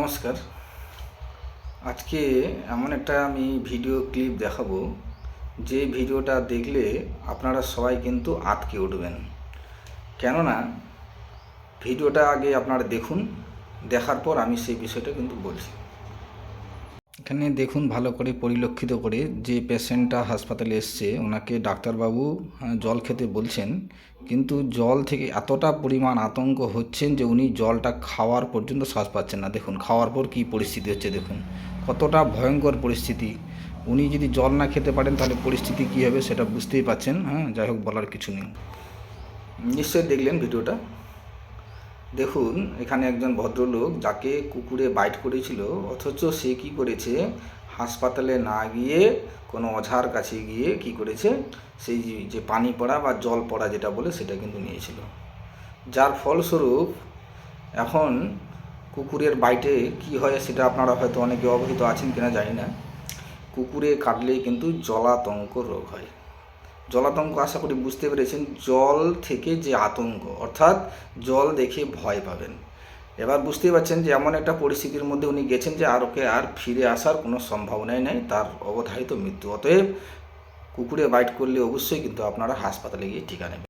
নমস্কার। আজকে এমন একটা আমি ভিডিও ক্লিপ দেখাবো, যে ভিডিওটা দেখলে আপনারা সবাই কিন্তু আঁতকে উঠবেন। কেননা ভিডিওটা আগে আপনারা দেখুন, দেখার পর আমি সেই বিষয়টা কিন্তু বলছি। এখানে দেখুন ভালো করে পরিলক্ষিত করে, যে পেশেন্টটা হাসপাতালে এসছে ওনাকে ডাক্তারবাবু জল খেতে বলছেন, কিন্তু জল থেকে এতটা পরিমাণ আতঙ্ক হচ্ছেন যে উনি জলটা খাওয়ার পর্যন্ত শ্বাস পাচ্ছেন না। দেখুন খাওয়ার পর কী পরিস্থিতি হচ্ছে, দেখুন কতটা ভয়ঙ্কর পরিস্থিতি। উনি যদি জল না খেতে পারেন তাহলে পরিস্থিতি কী হবে সেটা বুঝতেই পাচ্ছেন। যাই হোক, বলার কিছু নেই। নিশ্চয়ই দেখলেন ভিডিওটা। দেখুন এখানে একজন ভদ্রলোক যাকে কুকুরে বাইট করেছিল, অথচ সে কি করেছে, হাসপাতালে না গিয়ে কোনো ওঝার কাছে গিয়ে কি করেছে, সেই যে পানি পড়া বা জল পড়া যেটা বলে সেটা কিন্তু নিয়েছিল। যার ফলস্বরূপ এখন কুকুরের বাইটে কি হয় সেটা আপনারা হয়তো অনেকে অবহিত আছেন কিনা জানি না। কুকুরে কাটলেই কিন্তু জলাতঙ্ক রোগ হয়। জলাতঙ্ক আশা করি বুঝতে পেরেছেন, জল থেকে যে আতঙ্ক, অর্থাৎ জল দেখে ভয় পাবেন। এবার বুঝতেই পারছেন যে এমন একটা পরিস্থিতির মধ্যে উনি গেছেন যে ওকে আর ফিরে আসার কোনো সম্ভাবনাই নেই, তার অবধারিত মৃত্যু। অতএব কুকুরে বাইট করলে অবশ্যই কিন্তু আপনারা হাসপাতালে গিয়ে টিকা নেবেন।